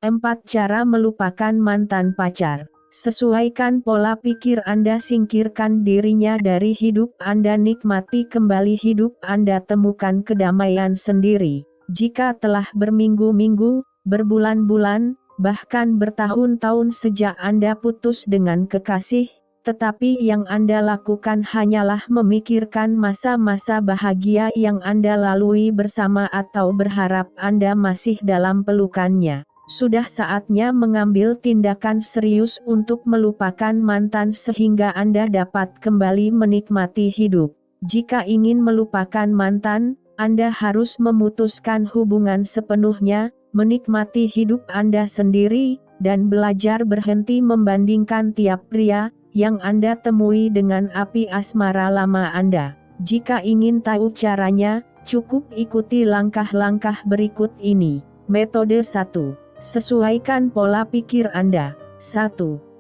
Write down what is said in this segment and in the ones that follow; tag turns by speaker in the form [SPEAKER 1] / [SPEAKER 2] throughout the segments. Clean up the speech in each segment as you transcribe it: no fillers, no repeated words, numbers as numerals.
[SPEAKER 1] 4 cara melupakan mantan pacar. Sesuaikan pola pikir Anda, singkirkan dirinya dari hidup Anda, nikmati kembali hidup Anda, temukan kedamaian sendiri. Jika telah berminggu-minggu, berbulan-bulan, bahkan bertahun-tahun sejak Anda putus dengan kekasih, tetapi yang Anda lakukan hanyalah memikirkan masa-masa bahagia yang Anda lalui bersama atau berharap Anda masih dalam pelukannya, sudah saatnya mengambil tindakan serius untuk melupakan mantan sehingga Anda dapat kembali menikmati hidup. Jika ingin melupakan mantan, Anda harus memutuskan hubungan sepenuhnya, menikmati hidup Anda sendiri, dan belajar berhenti membandingkan tiap pria yang Anda temui dengan api asmara lama Anda. Jika ingin tahu caranya, cukup ikuti langkah-langkah berikut ini. Metode 1. Sesuaikan pola pikir Anda. 1.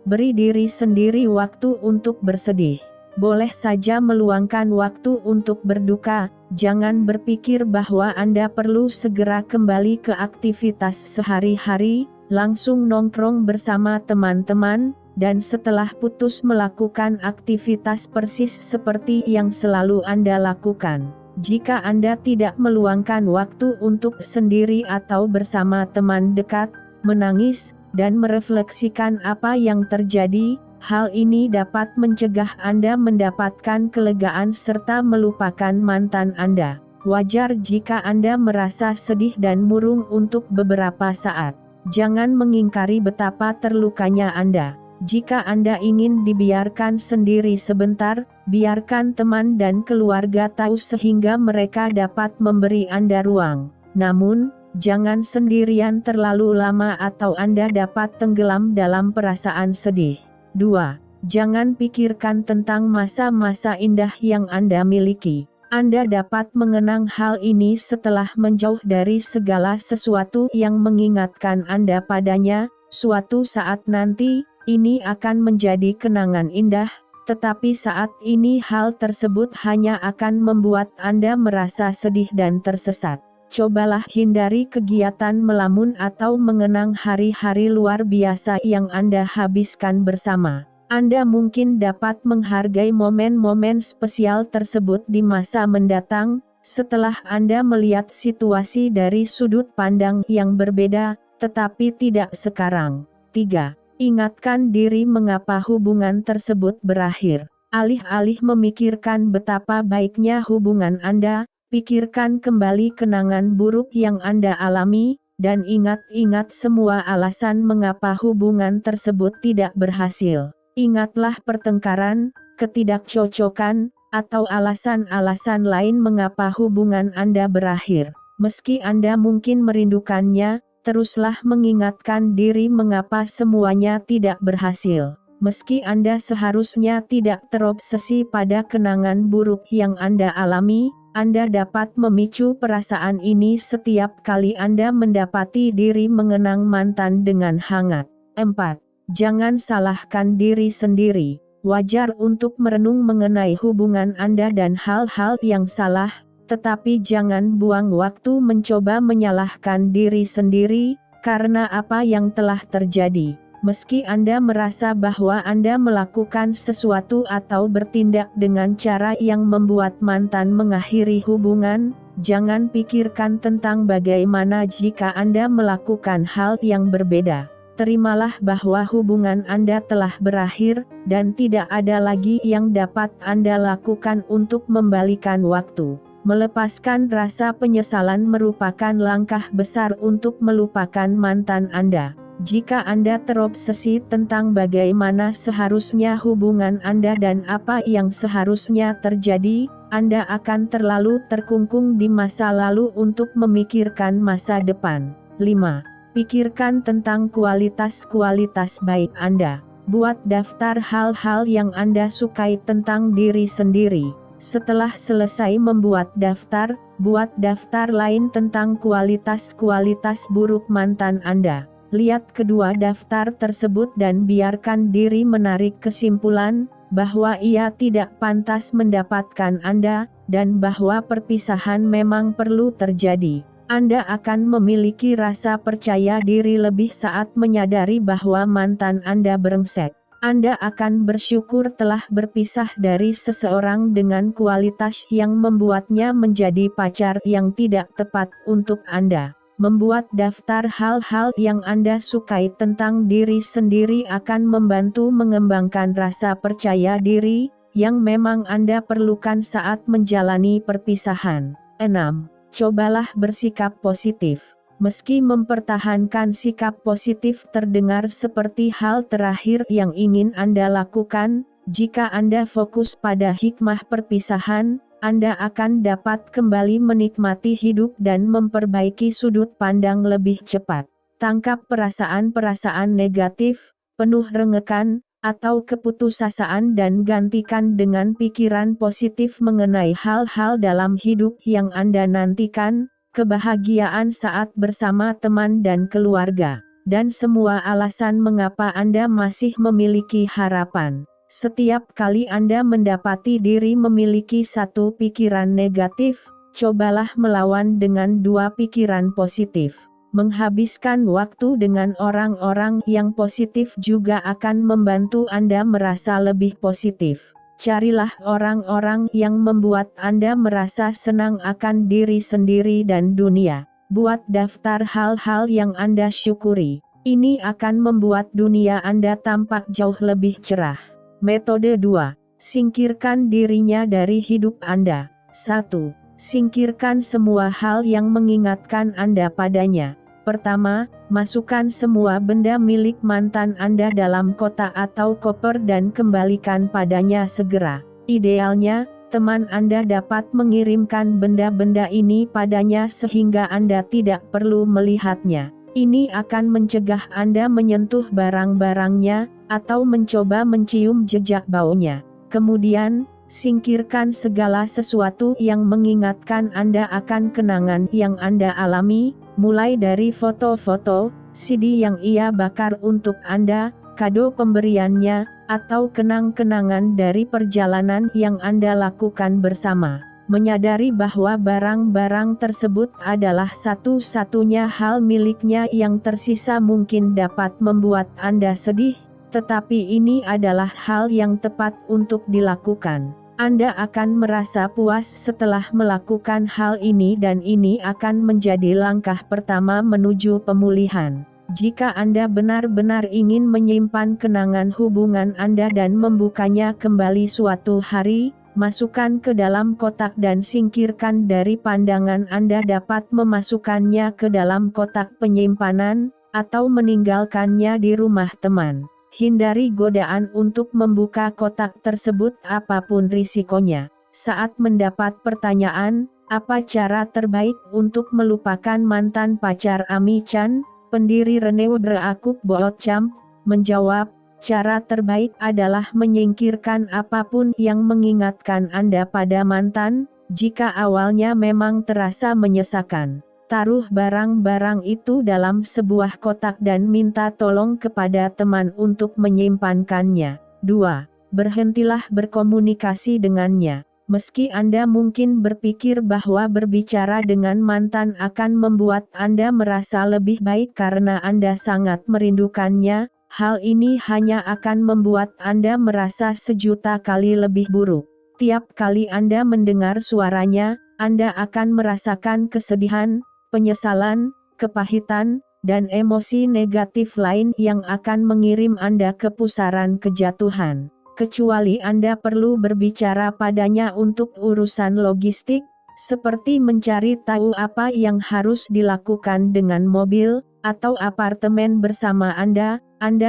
[SPEAKER 1] Beri diri sendiri waktu untuk bersedih. Boleh saja meluangkan waktu untuk berduka, jangan berpikir bahwa Anda perlu segera kembali ke aktivitas sehari-hari, langsung nongkrong bersama teman-teman, dan setelah putus melakukan aktivitas persis seperti yang selalu Anda lakukan. Jika Anda tidak meluangkan waktu untuk sendiri atau bersama teman dekat, menangis, dan merefleksikan apa yang terjadi, hal ini dapat mencegah Anda mendapatkan kelegaan serta melupakan mantan Anda. Wajar jika Anda merasa sedih dan murung untuk beberapa saat. Jangan mengingkari betapa terlukanya Anda. Jika Anda ingin dibiarkan sendiri sebentar, biarkan teman dan keluarga tahu sehingga mereka dapat memberi Anda ruang. Namun, jangan sendirian terlalu lama atau Anda dapat tenggelam dalam perasaan sedih. 2. Jangan pikirkan tentang masa-masa indah yang Anda miliki. Anda dapat mengenang hal ini setelah menjauh dari segala sesuatu yang mengingatkan Anda padanya. Suatu saat nanti, ini akan menjadi kenangan indah, tetapi saat ini hal tersebut hanya akan membuat Anda merasa sedih dan tersesat. Cobalah hindari kegiatan melamun atau mengenang hari-hari luar biasa yang Anda habiskan bersama. Anda mungkin dapat menghargai momen-momen spesial tersebut di masa mendatang, setelah Anda melihat situasi dari sudut pandang yang berbeda, tetapi tidak sekarang. 3. Ingatkan diri mengapa hubungan tersebut berakhir. Alih-alih memikirkan betapa baiknya hubungan Anda, pikirkan kembali kenangan buruk yang Anda alami, dan ingat-ingat semua alasan mengapa hubungan tersebut tidak berhasil. Ingatlah pertengkaran, ketidakcocokan, atau alasan-alasan lain mengapa hubungan Anda berakhir. Meski Anda mungkin merindukannya, teruslah mengingatkan diri mengapa semuanya tidak berhasil. Meski Anda seharusnya tidak terobsesi pada kenangan buruk yang Anda alami, Anda dapat memicu perasaan ini setiap kali Anda mendapati diri mengenang mantan dengan hangat. 4. Jangan salahkan diri sendiri. Wajar untuk merenung mengenai hubungan Anda dan hal-hal yang salah, tetapi jangan buang waktu mencoba menyalahkan diri sendiri, karena apa yang telah terjadi. Meski Anda merasa bahwa Anda melakukan sesuatu atau bertindak dengan cara yang membuat mantan mengakhiri hubungan, jangan pikirkan tentang bagaimana jika Anda melakukan hal yang berbeda. Terimalah bahwa hubungan Anda telah berakhir, dan tidak ada lagi yang dapat Anda lakukan untuk membalikan waktu. Melepaskan rasa penyesalan merupakan langkah besar untuk melupakan mantan Anda. Jika Anda terobsesi tentang bagaimana seharusnya hubungan Anda dan apa yang seharusnya terjadi, Anda akan terlalu terkungkung di masa lalu untuk memikirkan masa depan. 5. Pikirkan tentang kualitas-kualitas baik Anda. Buat daftar hal-hal yang Anda sukai tentang diri sendiri. Setelah selesai membuat daftar, buat daftar lain tentang kualitas-kualitas buruk mantan Anda. Lihat kedua daftar tersebut dan biarkan diri menarik kesimpulan, bahwa ia tidak pantas mendapatkan Anda, dan bahwa perpisahan memang perlu terjadi. Anda akan memiliki rasa percaya diri lebih saat menyadari bahwa mantan Anda brengsek. Anda akan bersyukur telah berpisah dari seseorang dengan kualitas yang membuatnya menjadi pacar yang tidak tepat untuk Anda. Membuat daftar hal-hal yang Anda sukai tentang diri sendiri akan membantu mengembangkan rasa percaya diri yang memang Anda perlukan saat menjalani perpisahan. 6. Cobalah bersikap positif. Meski mempertahankan sikap positif terdengar seperti hal terakhir yang ingin Anda lakukan, jika Anda fokus pada hikmah perpisahan, Anda akan dapat kembali menikmati hidup dan memperbaiki sudut pandang lebih cepat. Tangkap perasaan-perasaan negatif, penuh rengekan, atau keputusasaan dan gantikan dengan pikiran positif mengenai hal-hal dalam hidup yang Anda nantikan, kebahagiaan saat bersama teman dan keluarga, dan semua alasan mengapa Anda masih memiliki harapan. Setiap kali Anda mendapati diri memiliki satu pikiran negatif, cobalah melawan dengan dua pikiran positif. Menghabiskan waktu dengan orang-orang yang positif juga akan membantu Anda merasa lebih positif. Carilah orang-orang yang membuat Anda merasa senang akan diri sendiri dan dunia. Buat daftar hal-hal yang Anda syukuri. Ini akan membuat dunia Anda tampak jauh lebih cerah. Metode 2. Singkirkan dirinya dari hidup Anda. 1. Singkirkan semua hal yang mengingatkan Anda padanya. Pertama, masukkan semua benda milik mantan Anda dalam kotak atau koper dan kembalikan padanya segera. Idealnya, teman Anda dapat mengirimkan benda-benda ini padanya sehingga Anda tidak perlu melihatnya. Ini akan mencegah Anda menyentuh barang-barangnya, atau mencoba mencium jejak baunya. Kemudian, singkirkan segala sesuatu yang mengingatkan Anda akan kenangan yang Anda alami, mulai dari foto-foto, CD yang ia bakar untuk Anda, kado pemberiannya, atau kenang-kenangan dari perjalanan yang Anda lakukan bersama. Menyadari bahwa barang-barang tersebut adalah satu-satunya hal miliknya yang tersisa mungkin dapat membuat Anda sedih, tetapi ini adalah hal yang tepat untuk dilakukan. Anda akan merasa puas setelah melakukan hal ini dan ini akan menjadi langkah pertama menuju pemulihan. Jika Anda benar-benar ingin menyimpan kenangan hubungan Anda dan membukanya kembali suatu hari, masukkan ke dalam kotak dan singkirkan dari pandangan Anda dapat memasukkannya ke dalam kotak penyimpanan, atau meninggalkannya di rumah teman. Hindari godaan untuk membuka kotak tersebut apapun risikonya. Saat mendapat pertanyaan, apa cara terbaik untuk melupakan mantan pacar Ami Chan? Pendiri Renew Berakuk Boot Champ menjawab, cara terbaik adalah menyingkirkan apapun yang mengingatkan Anda pada mantan, jika awalnya memang terasa menyesakan. Taruh barang-barang itu dalam sebuah kotak dan minta tolong kepada teman untuk menyimpankannya. 2. Berhentilah berkomunikasi dengannya. Meski Anda mungkin berpikir bahwa berbicara dengan mantan akan membuat Anda merasa lebih baik karena Anda sangat merindukannya, hal ini hanya akan membuat Anda merasa sejuta kali lebih buruk. Tiap kali Anda mendengar suaranya, Anda akan merasakan kesedihan, penyesalan, kepahitan, dan emosi negatif lain yang akan mengirim Anda ke pusaran kejatuhan. Kecuali Anda perlu berbicara padanya untuk urusan logistik, seperti mencari tahu apa yang harus dilakukan dengan mobil, atau apartemen bersama Anda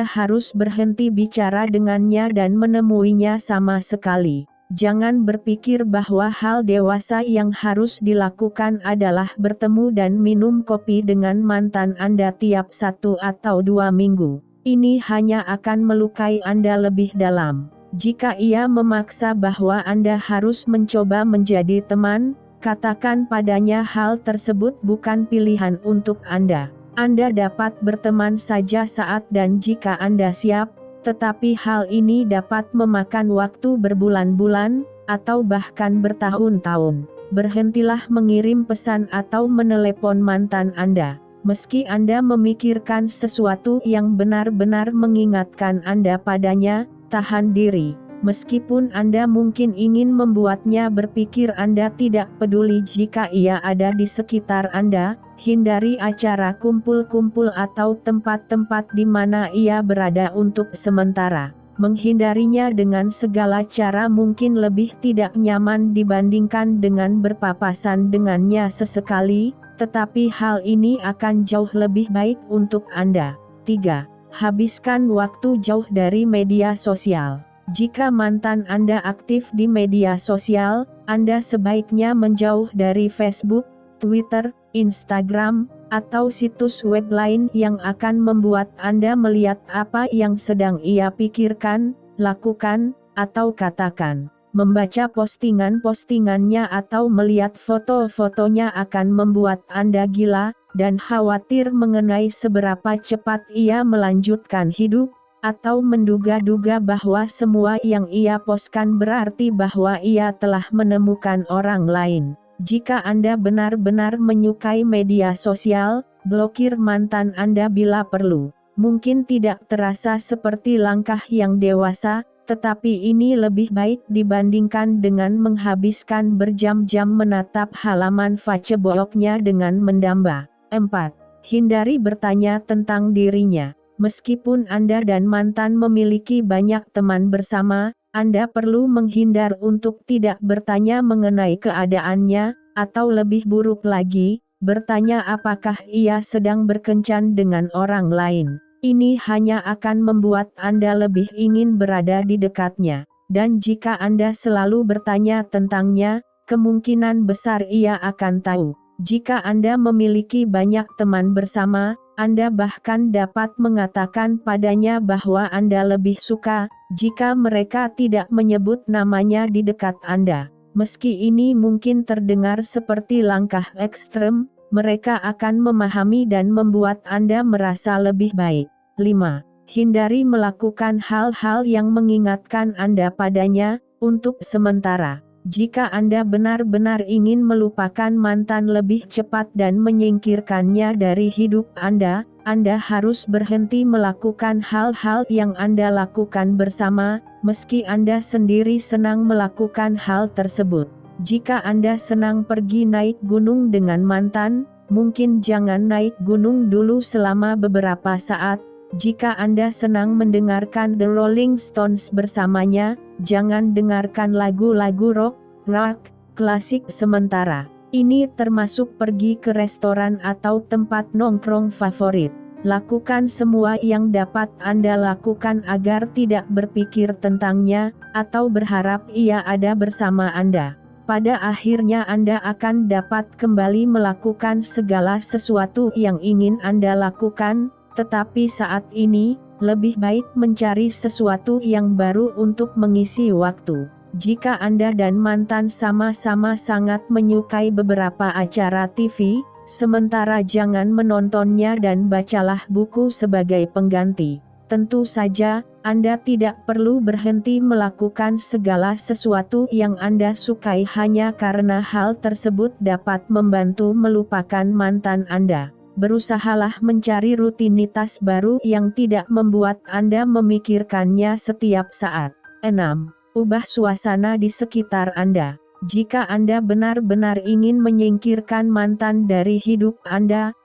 [SPEAKER 1] harus berhenti bicara dengannya dan menemuinya sama sekali. Jangan berpikir bahwa hal dewasa yang harus dilakukan adalah bertemu dan minum kopi dengan mantan Anda tiap 1 atau 2 minggu. Ini hanya akan melukai Anda lebih dalam. Jika ia memaksa bahwa Anda harus mencoba menjadi teman, katakan padanya hal tersebut bukan pilihan untuk Anda. Anda dapat berteman saja saat dan jika Anda siap, tetapi hal ini dapat memakan waktu berbulan-bulan, atau bahkan bertahun-tahun. berhentilah mengirim pesan atau menelepon mantan Anda. Meski Anda memikirkan sesuatu yang benar-benar mengingatkan Anda padanya, tahan diri. Meskipun Anda mungkin ingin membuatnya berpikir Anda tidak peduli jika ia ada di sekitar Anda, hindari acara kumpul-kumpul atau tempat-tempat di mana ia berada untuk sementara. Menghindarinya dengan segala cara mungkin lebih tidak nyaman dibandingkan dengan berpapasan dengannya sesekali, tetapi hal ini akan jauh lebih baik untuk Anda. 3. Habiskan waktu jauh dari media sosial. Jika mantan Anda aktif di media sosial, Anda sebaiknya menjauh dari Facebook, Twitter, Instagram, atau situs web lain yang akan membuat Anda melihat apa yang sedang ia pikirkan, lakukan, atau katakan. Membaca postingan-postingannya atau melihat foto-fotonya akan membuat Anda gila, dan khawatir mengenai seberapa cepat ia melanjutkan hidup, atau menduga-duga bahwa semua yang ia poskan berarti bahwa ia telah menemukan orang lain. Jika Anda benar-benar menyukai media sosial, blokir mantan Anda bila perlu. Mungkin tidak terasa seperti langkah yang dewasa, tetapi ini lebih baik dibandingkan dengan menghabiskan berjam-jam menatap halaman Facebook-nya dengan mendamba. 4. Hindari bertanya tentang dirinya. Meskipun Anda dan mantan memiliki banyak teman bersama, Anda perlu menghindar untuk tidak bertanya mengenai keadaannya, atau lebih buruk lagi, bertanya apakah ia sedang berkencan dengan orang lain. Ini hanya akan membuat Anda lebih ingin berada di dekatnya. Dan jika Anda selalu bertanya tentangnya, kemungkinan besar ia akan tahu. Jika Anda memiliki banyak teman bersama, Anda bahkan dapat mengatakan padanya bahwa Anda lebih suka jika mereka tidak menyebut namanya di dekat Anda. Meski ini mungkin terdengar seperti langkah ekstrem, mereka akan memahami dan membuat Anda merasa lebih baik. 5. Hindari melakukan hal-hal yang mengingatkan Anda padanya, untuk sementara. Jika Anda benar-benar ingin melupakan mantan lebih cepat dan menyingkirkannya dari hidup Anda harus berhenti melakukan hal-hal yang Anda lakukan bersama, meski Anda sendiri senang melakukan hal tersebut. Jika Anda senang pergi naik gunung dengan mantan, mungkin jangan naik gunung dulu selama beberapa saat. Jika Anda senang mendengarkan The Rolling Stones bersamanya, jangan dengarkan lagu-lagu rock klasik sementara. Ini termasuk pergi ke restoran atau tempat nongkrong favorit. Lakukan semua yang dapat Anda lakukan agar tidak berpikir tentangnya, atau berharap ia ada bersama Anda. Pada akhirnya Anda akan dapat kembali melakukan segala sesuatu yang ingin Anda lakukan. Tetapi saat ini, lebih baik mencari sesuatu yang baru untuk mengisi waktu. Jika Anda dan mantan sama-sama sangat menyukai beberapa acara TV, sementara jangan menontonnya dan bacalah buku sebagai pengganti. Tentu saja, Anda tidak perlu berhenti melakukan segala sesuatu yang Anda sukai hanya karena hal tersebut dapat membantu melupakan mantan Anda. Berusahalah mencari rutinitas baru yang tidak membuat Anda memikirkannya setiap saat. 6. Ubah suasana di sekitar Anda. Jika Anda benar-benar ingin menyingkirkan mantan dari hidup Anda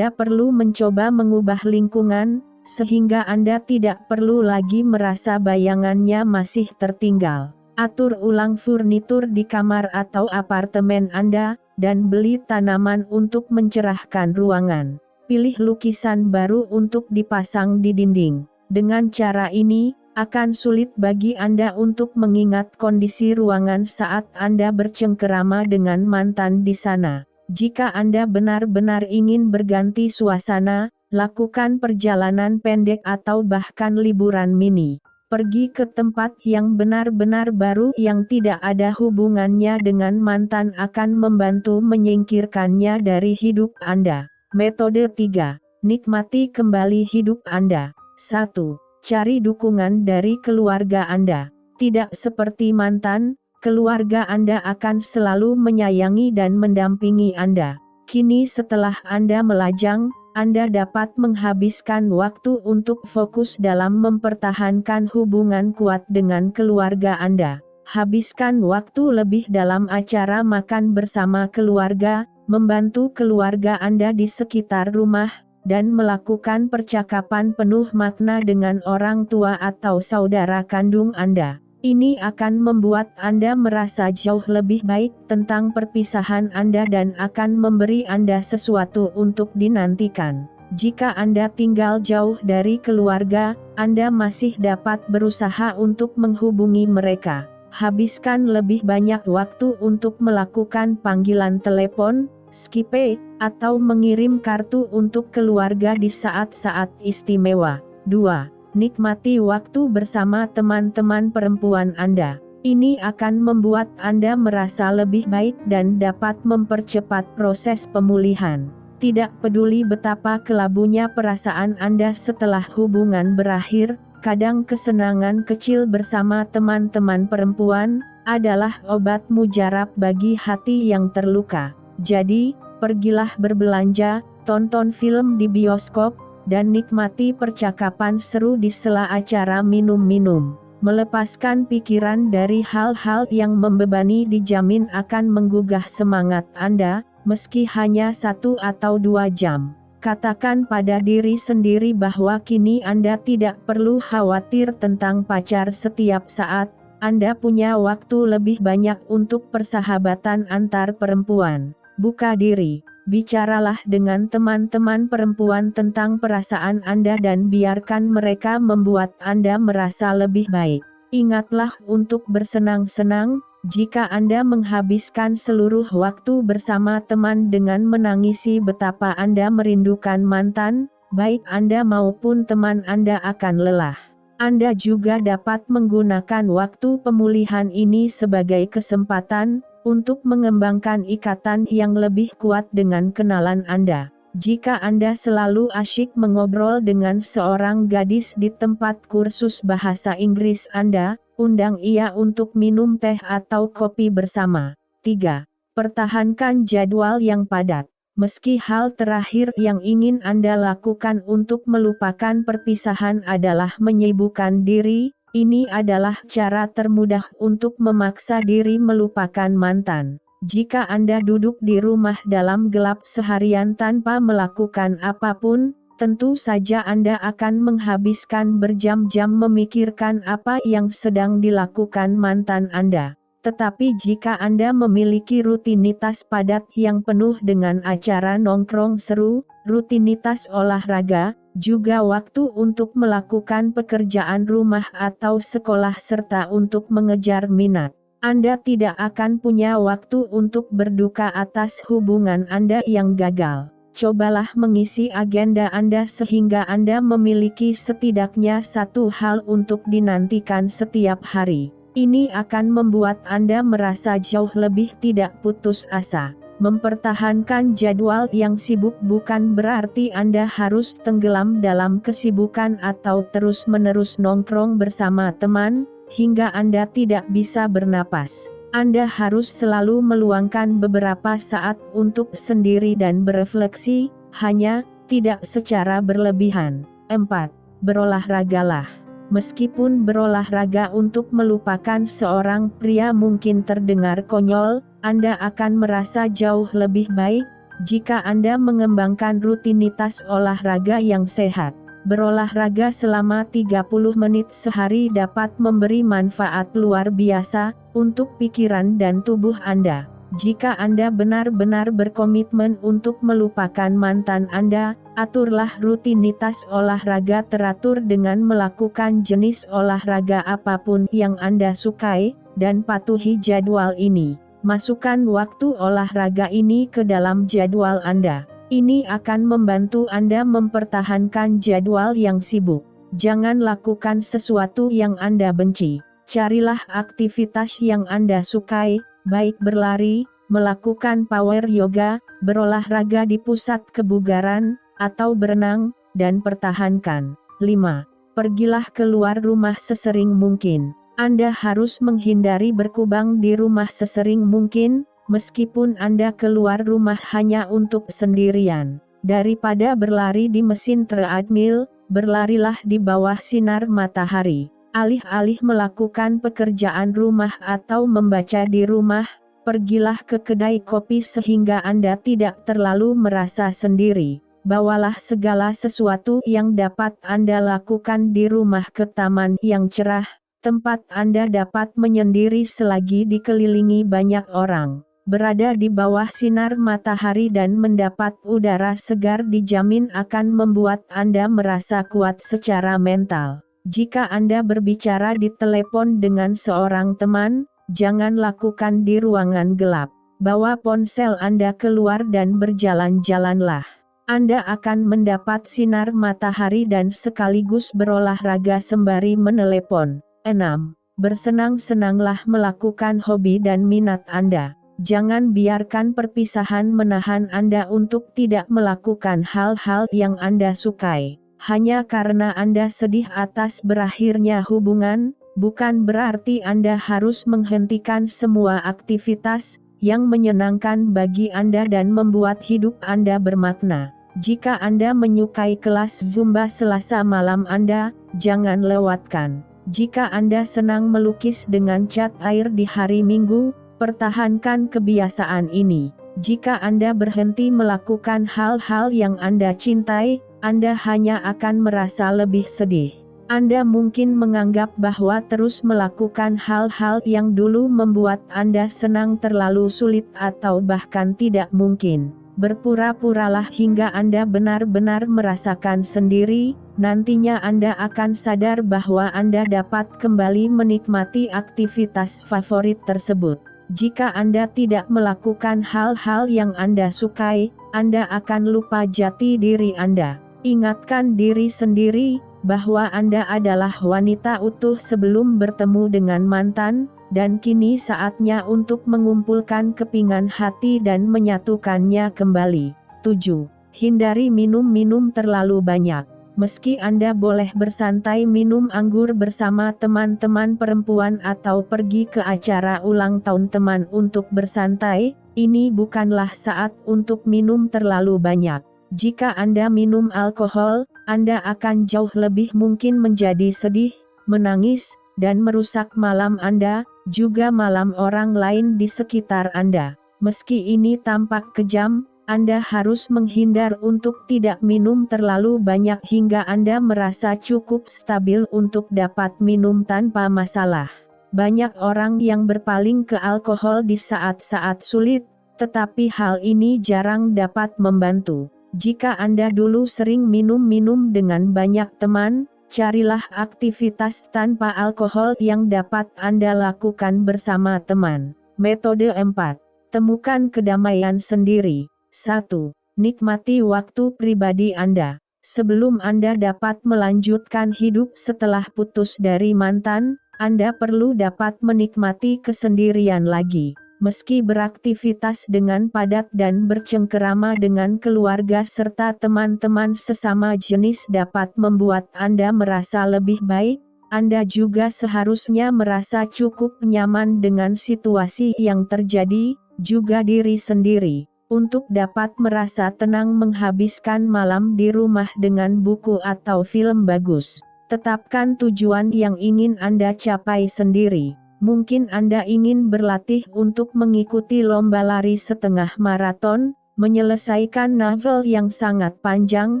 [SPEAKER 1] perlu mencoba mengubah lingkungan, sehingga Anda tidak perlu lagi merasa bayangannya masih tertinggal. Atur ulang furnitur di kamar atau apartemen Anda, dan beli tanaman untuk mencerahkan ruangan. Pilih lukisan baru untuk dipasang di dinding. Dengan cara ini, akan sulit bagi Anda untuk mengingat kondisi ruangan saat Anda bercengkerama dengan mantan di sana. Jika Anda benar-benar ingin berganti suasana, lakukan perjalanan pendek atau bahkan liburan mini. Pergi ke tempat yang benar-benar baru yang tidak ada hubungannya dengan mantan akan membantu menyingkirkannya dari hidup Anda. Metode 3. Nikmati kembali hidup Anda. 1. Cari dukungan dari keluarga Anda. Tidak seperti mantan, Keluarga Anda akan selalu menyayangi dan mendampingi Anda. Kini setelah Anda melajang, Anda dapat menghabiskan waktu untuk fokus dalam mempertahankan hubungan kuat dengan keluarga Anda. Habiskan waktu lebih dalam acara makan bersama keluarga, membantu keluarga Anda di sekitar rumah, dan melakukan percakapan penuh makna dengan orang tua atau saudara kandung Anda. Ini akan membuat Anda merasa jauh lebih baik tentang perpisahan Anda dan akan memberi Anda sesuatu untuk dinantikan. Jika Anda tinggal jauh dari keluarga, Anda masih dapat berusaha untuk menghubungi mereka. Habiskan lebih banyak waktu untuk melakukan panggilan telepon, Skype, atau mengirim kartu untuk keluarga di saat-saat istimewa. 2. Nikmati waktu bersama teman-teman perempuan Anda. Ini akan membuat Anda merasa lebih baik dan dapat mempercepat proses pemulihan. Tidak peduli betapa kelabunya perasaan Anda setelah hubungan berakhir, kadang kesenangan kecil bersama teman-teman perempuan adalah obat mujarab bagi hati yang terluka. Jadi, pergilah berbelanja, tonton film di bioskop, dan nikmati percakapan seru di sela acara minum-minum. Melepaskan pikiran dari hal-hal yang membebani dijamin akan menggugah semangat Anda, meski hanya 1 atau 2 jam. Katakan pada diri sendiri bahwa kini Anda tidak perlu khawatir tentang pacar setiap saat, Anda punya waktu lebih banyak untuk persahabatan antar perempuan. Buka diri. Bicaralah dengan teman-teman perempuan tentang perasaan Anda dan biarkan mereka membuat Anda merasa lebih baik. Ingatlah untuk bersenang-senang, jika Anda menghabiskan seluruh waktu bersama teman dengan menangisi betapa Anda merindukan mantan, baik Anda maupun teman Anda akan lelah. Anda juga dapat menggunakan waktu pemulihan ini sebagai kesempatan untuk mengembangkan ikatan yang lebih kuat dengan kenalan Anda. Jika Anda selalu asyik mengobrol dengan seorang gadis di tempat kursus bahasa Inggris Anda, undang ia untuk minum teh atau kopi bersama. 3. Pertahankan jadwal yang padat. Meski hal terakhir yang ingin Anda lakukan untuk melupakan perpisahan adalah menyibukkan diri, ini adalah cara termudah untuk memaksa diri melupakan mantan. Jika Anda duduk di rumah dalam gelap seharian tanpa melakukan apapun, tentu saja Anda akan menghabiskan berjam-jam memikirkan apa yang sedang dilakukan mantan Anda. Tetapi jika Anda memiliki rutinitas padat yang penuh dengan acara nongkrong seru, rutinitas olahraga, juga waktu untuk melakukan pekerjaan rumah atau sekolah serta untuk mengejar minat, Anda tidak akan punya waktu untuk berduka atas hubungan Anda yang gagal. Cobalah mengisi agenda Anda sehingga Anda memiliki setidaknya 1 hal untuk dinantikan setiap hari. Ini akan membuat Anda merasa jauh lebih tidak putus asa. Mempertahankan jadwal yang sibuk bukan berarti Anda harus tenggelam dalam kesibukan atau terus-menerus nongkrong bersama teman, hingga Anda tidak bisa bernapas. Anda harus selalu meluangkan beberapa saat untuk sendiri dan berefleksi, hanya tidak secara berlebihan. 4. Berolahragalah. Meskipun berolahraga untuk melupakan seorang pria mungkin terdengar konyol, Anda akan merasa jauh lebih baik jika Anda mengembangkan rutinitas olahraga yang sehat. Berolahraga selama 30 menit sehari dapat memberi manfaat luar biasa untuk pikiran dan tubuh Anda. Jika Anda benar-benar berkomitmen untuk melupakan mantan Anda, aturlah rutinitas olahraga teratur dengan melakukan jenis olahraga apapun yang Anda sukai, dan patuhi jadwal ini. Masukkan waktu olahraga ini ke dalam jadwal Anda. Ini akan membantu Anda mempertahankan jadwal yang sibuk. Jangan lakukan sesuatu yang Anda benci. Carilah aktivitas yang Anda sukai, baik berlari, melakukan power yoga, berolahraga di pusat kebugaran, atau berenang, dan pertahankan. 5. Pergilah keluar rumah sesering mungkin. Anda harus menghindari berkubang di rumah sesering mungkin, meskipun Anda keluar rumah hanya untuk sendirian. Daripada berlari di mesin treadmill, berlarilah di bawah sinar matahari. Alih-alih melakukan pekerjaan rumah atau membaca di rumah, pergilah ke kedai kopi sehingga Anda tidak terlalu merasa sendiri. Bawalah segala sesuatu yang dapat Anda lakukan di rumah ke taman yang cerah, tempat Anda dapat menyendiri selagi dikelilingi banyak orang. Berada di bawah sinar matahari dan mendapat udara segar dijamin akan membuat Anda merasa kuat secara mental. Jika Anda berbicara di telepon dengan seorang teman, jangan lakukan di ruangan gelap. Bawa ponsel Anda keluar dan berjalan-jalanlah. Anda akan mendapat sinar matahari dan sekaligus berolahraga sembari menelepon. 6. Bersenang-senanglah melakukan hobi dan minat Anda. Jangan biarkan perpisahan menahan Anda untuk tidak melakukan hal-hal yang Anda sukai. Hanya karena Anda sedih atas berakhirnya hubungan, bukan berarti Anda harus menghentikan semua aktivitas yang menyenangkan bagi Anda dan membuat hidup Anda bermakna. Jika Anda menyukai kelas Zumba Selasa malam Anda, jangan lewatkan. Jika Anda senang melukis dengan cat air di hari Minggu, pertahankan kebiasaan ini. Jika Anda berhenti melakukan hal-hal yang Anda cintai, Anda hanya akan merasa lebih sedih. Anda mungkin menganggap bahwa terus melakukan hal-hal yang dulu membuat Anda senang terlalu sulit atau bahkan tidak mungkin. Berpura-puralah hingga Anda benar-benar merasakan sendiri, nantinya Anda akan sadar bahwa Anda dapat kembali menikmati aktivitas favorit tersebut. Jika Anda tidak melakukan hal-hal yang Anda sukai, Anda akan lupa jati diri Anda. Ingatkan diri sendiri bahwa Anda adalah wanita utuh sebelum bertemu dengan mantan, dan kini saatnya untuk mengumpulkan kepingan hati dan menyatukannya kembali. 7. Hindari minum terlalu banyak. Meski Anda boleh bersantai minum anggur bersama teman-teman perempuan atau pergi ke acara ulang tahun teman untuk bersantai, ini bukanlah saat untuk minum terlalu banyak. Jika Anda minum alkohol, Anda akan jauh lebih mungkin menjadi sedih, menangis, dan merusak malam Anda, juga malam orang lain di sekitar Anda. Meski ini tampak kejam, Anda harus menghindar untuk tidak minum terlalu banyak hingga Anda merasa cukup stabil untuk dapat minum tanpa masalah. Banyak orang yang berpaling ke alkohol di saat-saat sulit, tetapi hal ini jarang dapat membantu. Jika Anda dulu sering minum dengan banyak teman, carilah aktivitas tanpa alkohol yang dapat Anda lakukan bersama teman. Metode 4. Temukan kedamaian sendiri. 1. Nikmati waktu pribadi Anda. Sebelum Anda dapat melanjutkan hidup setelah putus dari mantan, Anda perlu dapat menikmati kesendirian lagi. Meski beraktivitas dengan padat dan bercengkerama dengan keluarga serta teman-teman sesama jenis dapat membuat Anda merasa lebih baik, Anda juga seharusnya merasa cukup nyaman dengan situasi yang terjadi, juga diri sendiri. Untuk dapat merasa tenang menghabiskan malam di rumah dengan buku atau film bagus. Tetapkan tujuan yang ingin Anda capai sendiri. Mungkin Anda ingin berlatih untuk mengikuti lomba lari setengah maraton, menyelesaikan novel yang sangat panjang,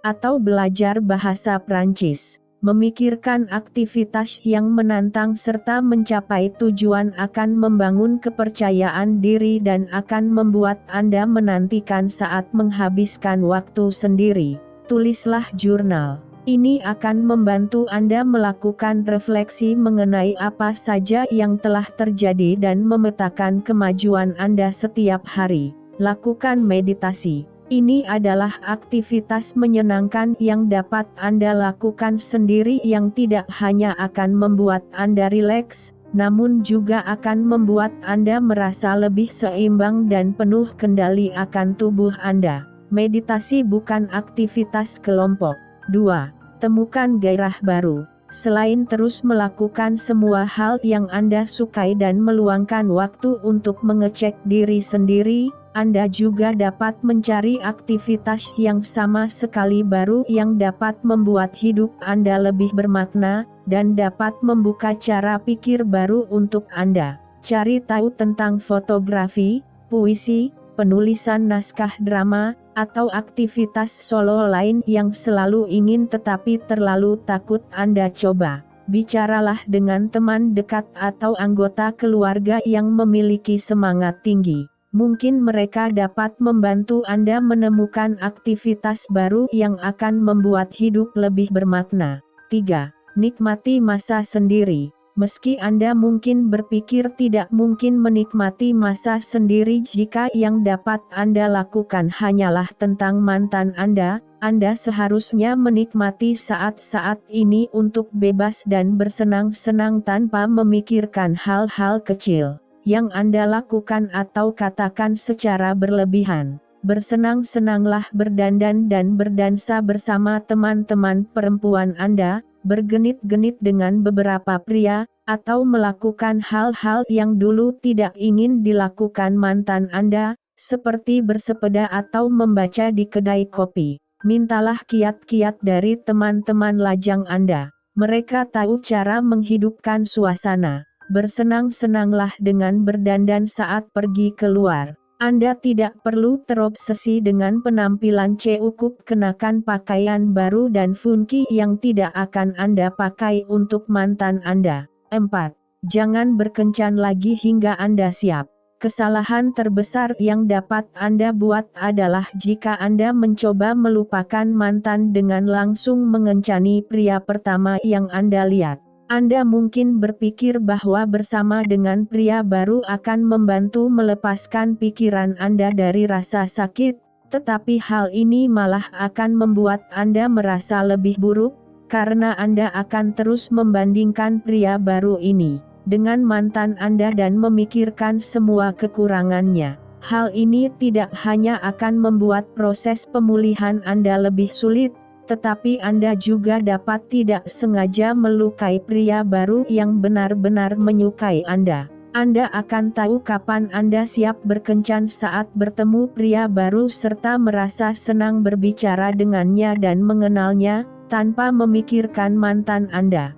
[SPEAKER 1] atau belajar bahasa Prancis. Memikirkan aktivitas yang menantang serta mencapai tujuan akan membangun kepercayaan diri dan akan membuat Anda menantikan saat menghabiskan waktu sendiri. Tulislah jurnal. Ini akan membantu Anda melakukan refleksi mengenai apa saja yang telah terjadi dan memetakan kemajuan Anda setiap hari. Lakukan meditasi. Ini adalah aktivitas menyenangkan yang dapat Anda lakukan sendiri yang tidak hanya akan membuat Anda rileks, namun juga akan membuat Anda merasa lebih seimbang dan penuh kendali akan tubuh Anda. Meditasi bukan aktivitas kelompok. 2. Temukan gairah baru. Selain terus melakukan semua hal yang Anda sukai dan meluangkan waktu untuk mengecek diri sendiri, Anda juga dapat mencari aktivitas yang sama sekali baru yang dapat membuat hidup Anda lebih bermakna, dan dapat membuka cara pikir baru untuk Anda. Cari tahu tentang fotografi, puisi, penulisan naskah drama, atau aktivitas solo lain yang selalu ingin tetapi terlalu takut Anda coba. Bicaralah dengan teman dekat atau anggota keluarga yang memiliki semangat tinggi. Mungkin mereka dapat membantu Anda menemukan aktivitas baru yang akan membuat hidup lebih bermakna. 3. Nikmati masa sendiri. Meski Anda mungkin berpikir tidak mungkin menikmati masa sendiri jika yang dapat Anda lakukan hanyalah tentang mantan Anda seharusnya menikmati saat-saat ini untuk bebas dan bersenang-senang tanpa memikirkan hal-hal kecil yang Anda lakukan atau katakan secara berlebihan. Bersenang-senanglah berdandan dan berdansa bersama teman-teman perempuan Anda, bergenit-genit dengan beberapa pria, atau melakukan hal-hal yang dulu tidak ingin dilakukan mantan Anda, seperti bersepeda atau membaca di kedai kopi. Mintalah kiat-kiat dari teman-teman lajang Anda. Mereka tahu cara menghidupkan suasana. Bersenang-senanglah dengan berdandan saat pergi keluar. Anda tidak perlu terobsesi dengan penampilan cukup kenakan pakaian baru dan funky yang tidak akan Anda pakai untuk mantan Anda. 4. Jangan berkencan lagi hingga Anda siap. Kesalahan terbesar yang dapat Anda buat adalah jika Anda mencoba melupakan mantan dengan langsung mengencani pria pertama yang Anda lihat. Anda mungkin berpikir bahwa bersama dengan pria baru akan membantu melepaskan pikiran Anda dari rasa sakit, tetapi hal ini malah akan membuat Anda merasa lebih buruk, karena Anda akan terus membandingkan pria baru ini dengan mantan Anda dan memikirkan semua kekurangannya. Hal ini tidak hanya akan membuat proses pemulihan Anda lebih sulit, tetapi Anda juga dapat tidak sengaja melukai pria baru yang benar-benar menyukai Anda. Anda akan tahu kapan Anda siap berkencan saat bertemu pria baru serta merasa senang berbicara dengannya dan mengenalnya, tanpa memikirkan mantan Anda.